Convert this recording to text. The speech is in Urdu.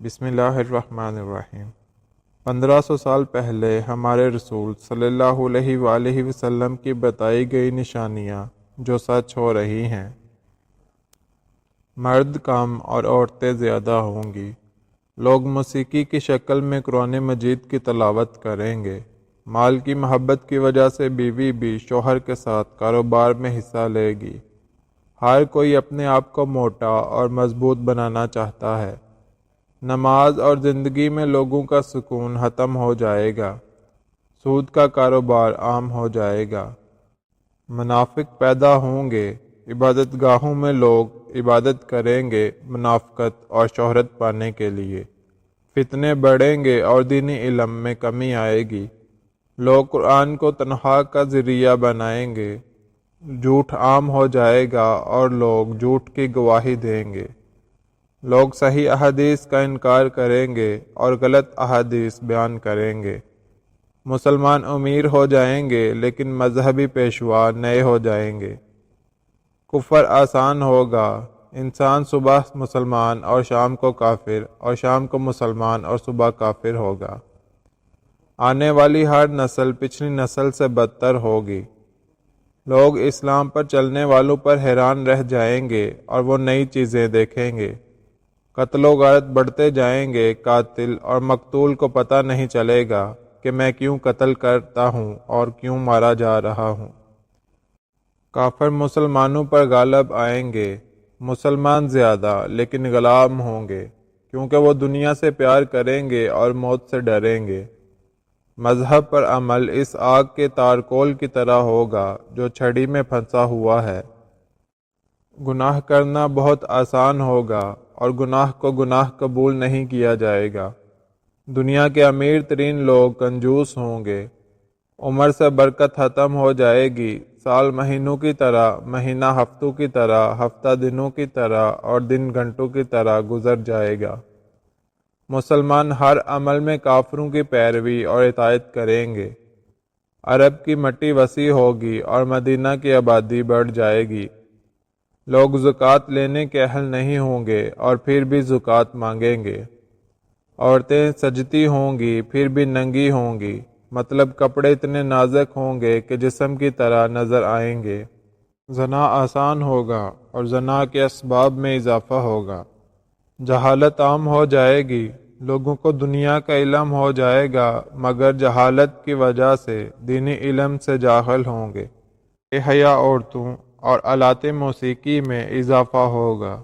بسم اللہ الرحمن الرحیم۔ 1500 سال پہلے ہمارے رسول صلی اللہ علیہ وآلہ وسلم کی بتائی گئی نشانیاں جو سچ ہو رہی ہیں۔ مرد کم اور عورتیں زیادہ ہوں گی۔ لوگ موسیقی کی شکل میں قرآن مجید کی تلاوت کریں گے۔ مال کی محبت کی وجہ سے بیوی بھی شوہر کے ساتھ کاروبار میں حصہ لے گی۔ ہر کوئی اپنے آپ کو موٹا اور مضبوط بنانا چاہتا ہے۔ نماز اور زندگی میں لوگوں کا سکون ختم ہو جائے گا۔ سود کا کاروبار عام ہو جائے گا۔ منافق پیدا ہوں گے۔ عبادت گاہوں میں لوگ عبادت کریں گے منافقت اور شہرت پانے کے لیے۔ فتنے بڑھیں گے اور دینی علم میں کمی آئے گی۔ لوگ قرآن کو تنہا کا ذریعہ بنائیں گے۔ جھوٹ عام ہو جائے گا اور لوگ جھوٹ کی گواہی دیں گے۔ لوگ صحیح احادیث کا انکار کریں گے اور غلط احادیث بیان کریں گے۔ مسلمان امیر ہو جائیں گے لیکن مذہبی پیشوا نئے ہو جائیں گے۔ کفر آسان ہوگا۔ انسان صبح مسلمان اور شام کو کافر اور شام کو مسلمان اور صبح کافر ہوگا۔ آنے والی ہر نسل پچھلی نسل سے بدتر ہوگی۔ لوگ اسلام پر چلنے والوں پر حیران رہ جائیں گے اور وہ نئی چیزیں دیکھیں گے۔ قتل و غارت بڑھتے جائیں گے۔ قاتل اور مقتول کو پتہ نہیں چلے گا کہ میں کیوں قتل کرتا ہوں اور کیوں مارا جا رہا ہوں۔ کافر مسلمانوں پر غالب آئیں گے۔ مسلمان زیادہ لیکن غلام ہوں گے کیونکہ وہ دنیا سے پیار کریں گے اور موت سے ڈریں گے۔ مذہب پر عمل اس آگ کے تارکول کی طرح ہوگا جو چھڑی میں پھنسا ہوا ہے۔ گناہ کرنا بہت آسان ہوگا اور گناہ کو گناہ قبول نہیں کیا جائے گا۔ دنیا کے امیر ترین لوگ کنجوس ہوں گے۔ عمر سے برکت ختم ہو جائے گی۔ سال مہینوں کی طرح، مہینہ ہفتوں کی طرح، ہفتہ دنوں کی طرح اور دن گھنٹوں کی طرح گزر جائے گا۔ مسلمان ہر عمل میں کافروں کی پیروی اور اطاعت کریں گے۔ عرب کی مٹی وسیع ہوگی اور مدینہ کی آبادی بڑھ جائے گی۔ لوگ زکوٰۃ لینے کے اہل نہیں ہوں گے اور پھر بھی زکوٰۃ مانگیں گے۔ عورتیں سجتی ہوں گی پھر بھی ننگی ہوں گی، مطلب کپڑے اتنے نازک ہوں گے کہ جسم کی طرح نظر آئیں گے۔ زنا آسان ہوگا اور زنا کے اسباب میں اضافہ ہوگا۔ جہالت عام ہو جائے گی۔ لوگوں کو دنیا کا علم ہو جائے گا مگر جہالت کی وجہ سے دینی علم سے جاہل ہوں گے۔ بے حیا عورتوں اور آلات موسیقی میں اضافہ ہوگا۔